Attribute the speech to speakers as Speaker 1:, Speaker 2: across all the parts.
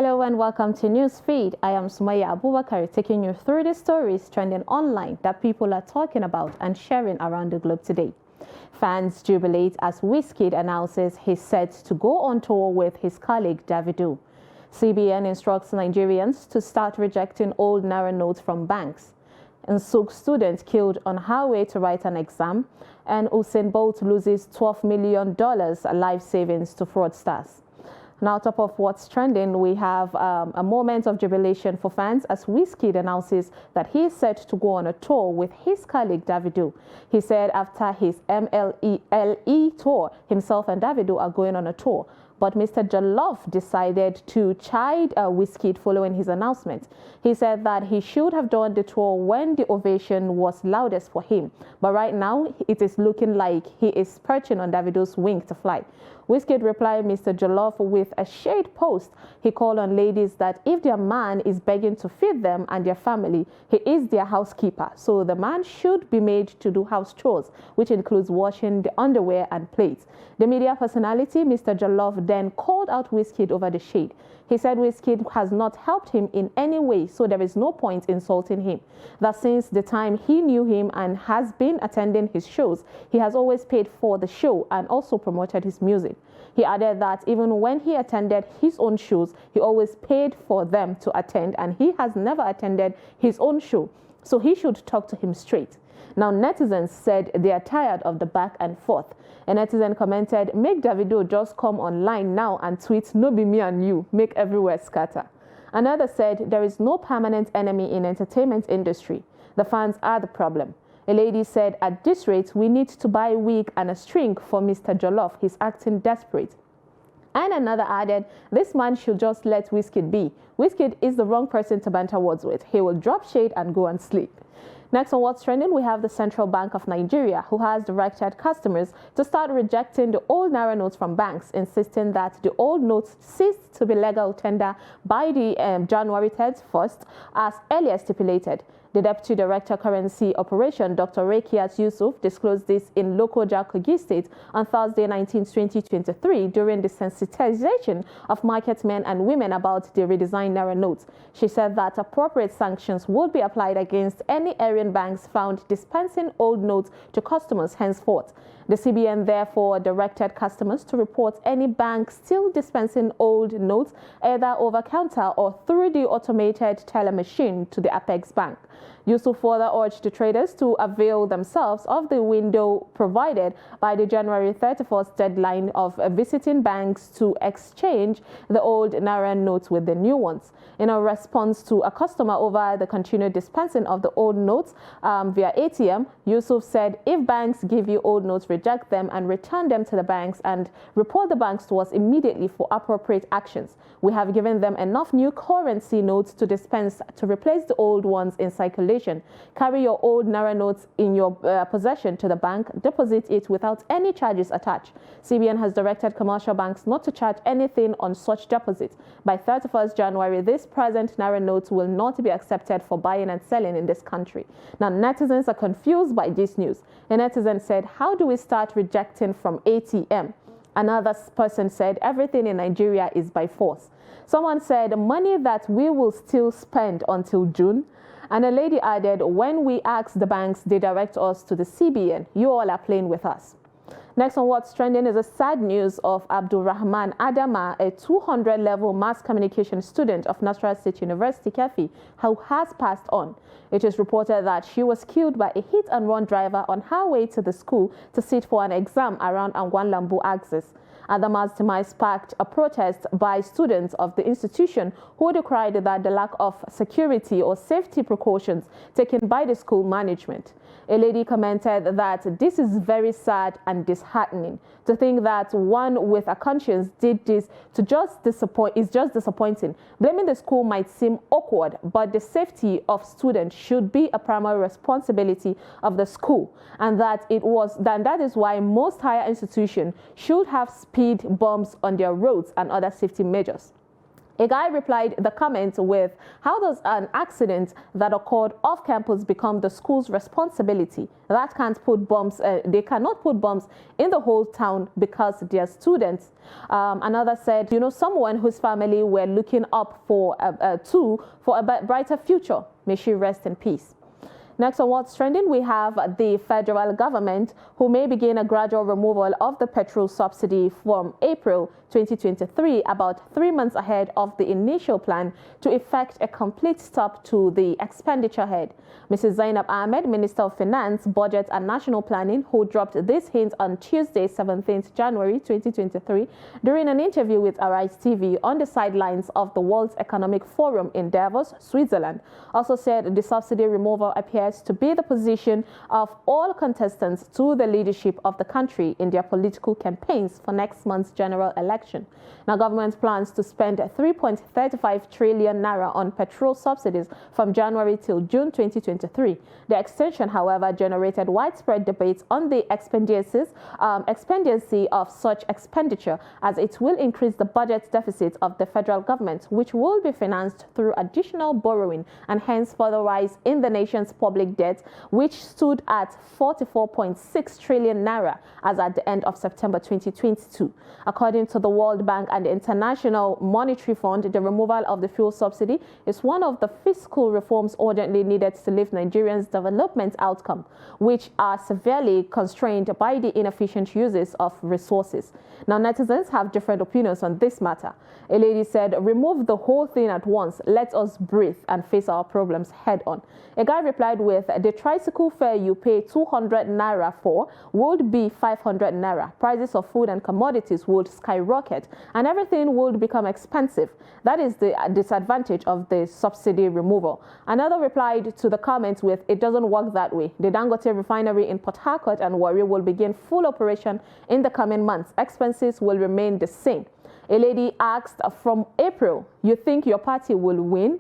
Speaker 1: Hello and welcome to Newsfeed. I am Sumaya Abubakar, taking you through the stories trending online that people are talking about and sharing around the globe today. Fans jubilate as Wizkid announces he's set to go on tour with his colleague Davido. CBN instructs Nigerians to start rejecting old naira notes from banks. Nsuk student killed on her way to write an exam, and Usain Bolt loses $12 million life savings to fraudsters. Now, top of what's trending, we have a moment of jubilation for fans as Wizkid announces that he is set to go on a tour with his colleague Davido. He said after his MLE tour, himself and Davido are going on a tour. But Mr. Jollof decided to chide Wizkid following his announcement. He said that he should have done the tour when the ovation was loudest for him. But right now, it is looking like he is perching on Davido's wing to fly. Wizkid replied Mr. Jollof with a shade post. He called on ladies that if their man is begging to feed them and their family, he is their housekeeper. So the man should be made to do house chores, which includes washing the underwear and plates. The media personality, Mr. Jollof, then called out Wizkid over the shade. He said Wizkid has not helped him in any way, so there is no point insulting him. That since the time he knew him and has been attending his shows, he has always paid for the show and also promoted his music. He added that even when he attended his own shows, he always paid for them to attend, and he has never attended his own show, so he should talk to him straight. Now, netizens said they are tired of the back and forth. A netizen commented, "Make Davido just come online now and tweet, 'No be me and you, make everywhere scatter.'" Another said, "There is no permanent enemy in entertainment industry. The fans are the problem." A lady said, "At this rate, we need to buy a wig and a string for Mr. Jollof. He's acting desperate." And another added, "This man should just let Wizkid be. Wizkid is the wrong person to banter words with. He will drop shade and go and sleep." Next on What's Trending, we have the Central Bank of Nigeria, who has directed customers to start rejecting the old naira notes from banks, insisting that the old notes cease to be legal tender by the January 31st, as earlier stipulated. The Deputy Director Currency Operation, Dr. Rekiat Yusuf, disclosed this in Lokoja, Kogi State on Thursday, 19th, 2023, during the sensitization of market men and women about the redesigned naira notes. She said that appropriate sanctions would be applied against any Aryan banks found dispensing old notes to customers henceforth. The CBN therefore directed customers to report any bank still dispensing old notes either over-counter or through the automated teller machine to the Apex Bank. Yusuf further urged the traders to avail themselves of the window provided by the January 31st deadline of visiting banks to exchange the old naira notes with the new ones. In a response to a customer over the continued dispensing of the old notes via ATM, Yusuf said, "If banks give you old notes, reject them and return them to the banks and report the banks to us immediately for appropriate actions. We have given them enough new currency notes to dispense to replace the old ones in circulation. Carry your old naira notes in your possession to the bank, deposit it without any charges attached." CBN has directed commercial banks not to charge anything on such deposits. By 31st January, this present naira notes will not be accepted for buying and selling in this country. Now, netizens are confused by this news. A netizen said, "How do we start rejecting from ATM?" Another person said, "Everything in Nigeria is by force." Someone said, "Money that we will still spend until June." And a lady added, "When we ask the banks, they direct us to the CBN. You all are playing with us." Next on What's Trending is a sad news of Abdulrahman Adama, a 200-level mass communication student of Nasarawa State University, Kefi, who has passed on. It is reported that she was killed by a hit-and-run driver on her way to the school to sit for an exam around Angwan Lambu axis. Adama's demise sparked a protest by students of the institution who decried that the lack of security or safety precautions taken by the school management. A lady commented that this is very sad and disheartening. To think that one with a conscience did this is just disappointing. Blaming the school might seem awkward, but the safety of students should be a primary responsibility of the school, and that is why most higher institutions should have speed bumps on their roads and other safety measures. A guy replied the comment with, how does an accident that occurred off campus become the school's responsibility? That can't put bombs, they cannot put bombs in the whole town because they are students. Another said, you know, someone whose family were looking up for a brighter future. May she rest in peace. Next on What's Trending, we have the federal government who may begin a gradual removal of the petrol subsidy from April 2023, about 3 months ahead of the initial plan to effect a complete stop to the expenditure head. Mrs. Zainab Ahmed, Minister of Finance, Budget and National Planning, who dropped this hint on Tuesday, 17th January 2023, during an interview with Arise TV on the sidelines of the World Economic Forum in Davos, Switzerland, also said the subsidy removal appears to be the position of all contestants to the leadership of the country in their political campaigns for next month's general election. Now, government plans to spend 3.35 trillion naira on petrol subsidies from January till June 2023. The extension, however, generated widespread debates on the expediency of such expenditure, as it will increase the budget deficit of the federal government, which will be financed through additional borrowing and hence further rise in the nation's public debt, which stood at 44.6 trillion naira as at the end of September 2022. According to the World Bank and the International Monetary Fund, the removal of the fuel subsidy is one of the fiscal reforms urgently needed to lift Nigerians' development outcome, which are severely constrained by the inefficient uses of resources. Now, netizens have different opinions on this matter. A lady said, remove the whole thing at once, let us breathe and face our problems head on. A guy replied with, the tricycle fare you pay 200 naira for would be 500 naira. Prices of food and commodities would skyrocket and everything would become expensive. That is the disadvantage of the subsidy removal. Another replied to the comment with, it doesn't work that way. The Dangote refinery in Port Harcourt and Warri will begin full operation in the coming months. Expenses will remain the same. A lady asked, from April, you think your party will win?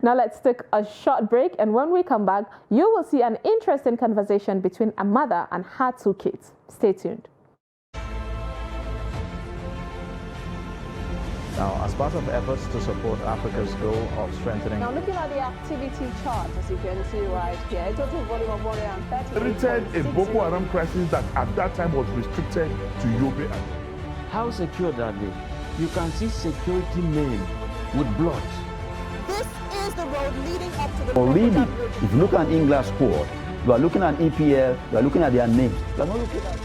Speaker 1: Now let's take a short break, and when we come back, you will see an interesting conversation between a mother and her 2 kids. Stay tuned.
Speaker 2: Now, as part of efforts to support Africa's goal of strengthening...
Speaker 1: Now, looking at the activity chart, as you can see right here, a total volume of 130...
Speaker 3: Treated a Boko Haram crisis that at that time was restricted to Yobe.
Speaker 4: How secure are they? You can see security men with blood.
Speaker 5: This is the road leading up to the...
Speaker 6: Or really, if you look at England squad, you are looking at EPL, you are looking at their names. You are not looking at...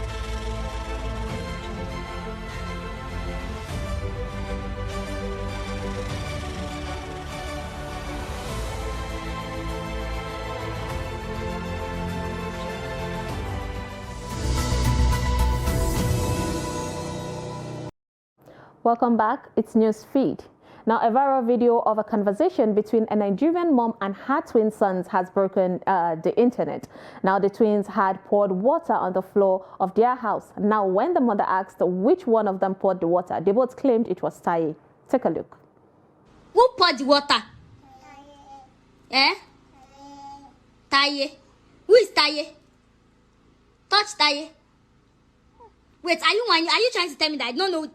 Speaker 1: Welcome back. It's News Feed. Now, a viral video of a conversation between a Nigerian mom and her twin sons has broken the internet. Now, the twins had poured water on the floor of their house. Now, when the mother asked which one of them poured the water, they both claimed it was Taye. Take a look.
Speaker 7: Who poured the water? Eh? Taye. Who is Taye? Touch Taye. Wait, are you trying to tell me that I don't know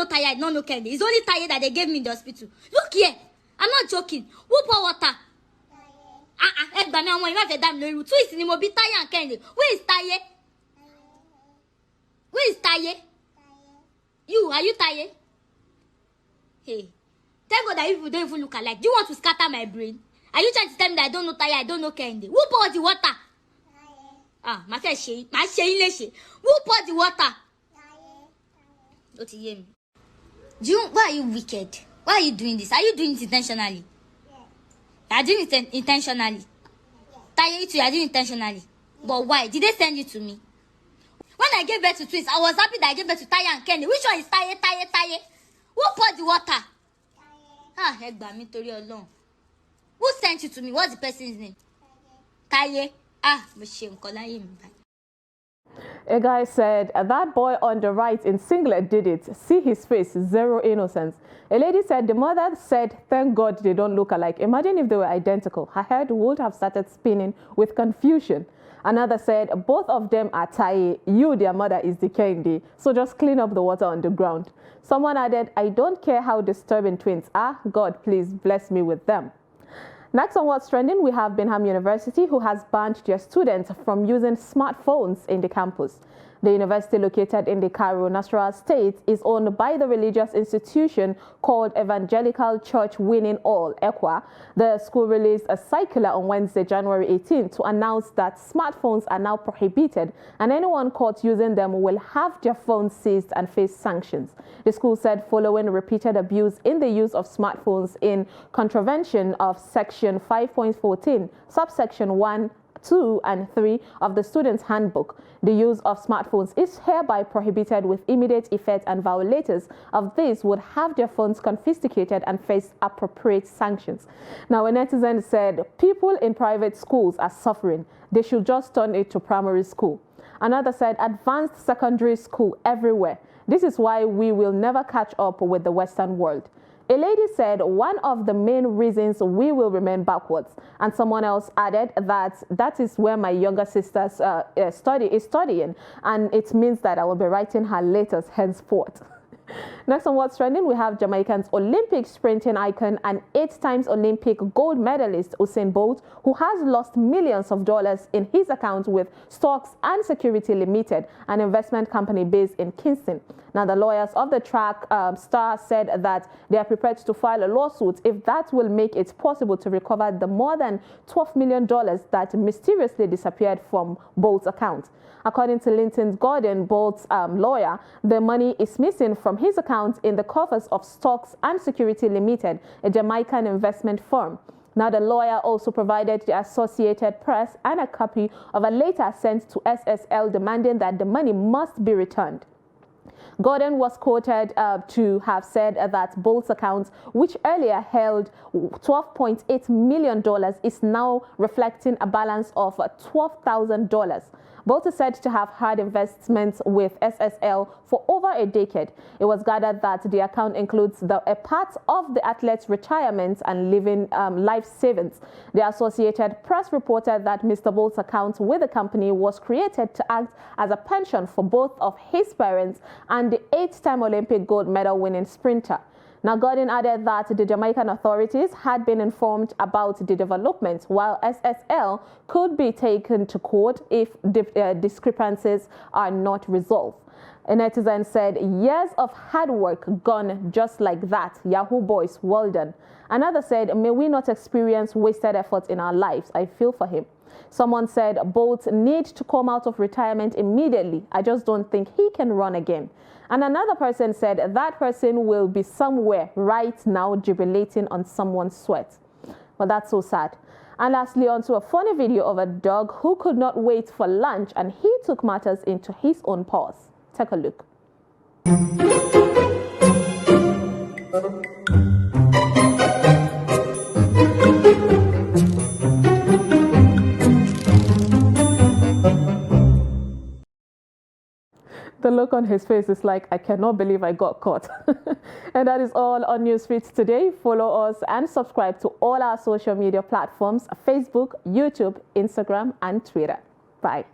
Speaker 7: Taye, I don't know Kendi? It's only Taye that they gave me in the hospital. Look here, I'm not joking. Who pour water? Taye. Who is Taye? Who is Taye? You, are you Taye? Hey, thank God that you don't even look alike. Do you want to scatter my brain? Are you trying to tell me that I don't know Taye, I don't know Kendi? Who poured the water? My face, who poured the water? Why are you wicked? Why are you doing this? Are you doing it intentionally? Yeah. You are doing it intentionally. Taye, you are doing it intentionally. Yeah. But why? Did they send you to me? When I gave birth to twins, I was happy that I gave birth to Taye and Kendi. Which one is Taye? Who poured the water? Taye. Who sent you to me? What's the person's name? Taye.
Speaker 1: A guy said, that boy on the right in singlet did it. See his face, zero innocence. A lady said, the mother said, thank God they don't look alike. Imagine if they were identical. Her head would have started spinning with confusion. Another said, both of them are Taye. You, their mother, is the Kendi. So just clean up the water on the ground. Someone added, I don't care how disturbing twins are. God, please bless me with them. Next on What's Trending, we have Bingham University, who has banned their students from using smartphones in the campus. The university, located in the Karo Nasarawa State, is owned by the religious institution called Evangelical Church Winning All, ECWA. The school released a circular on Wednesday, January 18, to announce that smartphones are now prohibited and anyone caught using them will have their phones seized and face sanctions. The school said following repeated abuse in the use of smartphones in contravention of Section 5.14, subsection 1, 2 and 3 of the Student's Handbook. The use of smartphones is hereby prohibited with immediate effect, and violators of these would have their phones confiscated and face appropriate sanctions. Now, a netizen said, people in private schools are suffering. They should just turn it to primary school. Another said, advanced secondary school everywhere. This is why we will never catch up with the Western world. A lady said one of the main reasons we will remain backwards, and someone else added that is where my younger sister is studying, and it means that I will be writing her letters henceforth. Next on What's Trending, we have Jamaican's Olympic sprinting icon and 8-time Olympic gold medalist Usain Bolt, who has lost millions of dollars in his account with Stocks and Security Limited, an investment company based in Kingston. Now, the lawyers of the track star said that they are prepared to file a lawsuit if that will make it possible to recover the more than $12 million that mysteriously disappeared from Bolt's account. According to Linton Gordon, Bolt's lawyer, the money is missing from his account in the coffers of Stocks and Security Limited, a Jamaican investment firm. Now, the lawyer also provided the Associated Press and a copy of a letter sent to SSL demanding that the money must be returned. Gordon was quoted to have said that Bolt's account, which earlier held $12.8 million, is now reflecting a balance of $12,000. Bolt is said to have had investments with SSL for over a decade. It was gathered that the account includes a part of the athlete's retirement and living life savings. The Associated Press reported that Mr. Bolt's account with the company was created to act as a pension for both of his parents and the 8-time Olympic gold medal winning sprinter. Now, Gordon added that the Jamaican authorities had been informed about the development, while SSL could be taken to court if discrepancies are not resolved. A netizen said, years of hard work gone just like that. Yahoo boys, well done. Another said, may we not experience wasted efforts in our lives. I feel for him. Someone said, Bolt needs to come out of retirement immediately. I just don't think he can run again. And another person said that person will be somewhere right now jubilating on someone's sweat. Well, that's so sad. And lastly, onto a funny video of a dog who could not wait for lunch and he took matters into his own paws. Take a look. The look on his face is like, I cannot believe I got caught. And that is all on Newsfeed today. Follow us and subscribe to all our social media platforms: Facebook, YouTube, Instagram, and Twitter. Bye.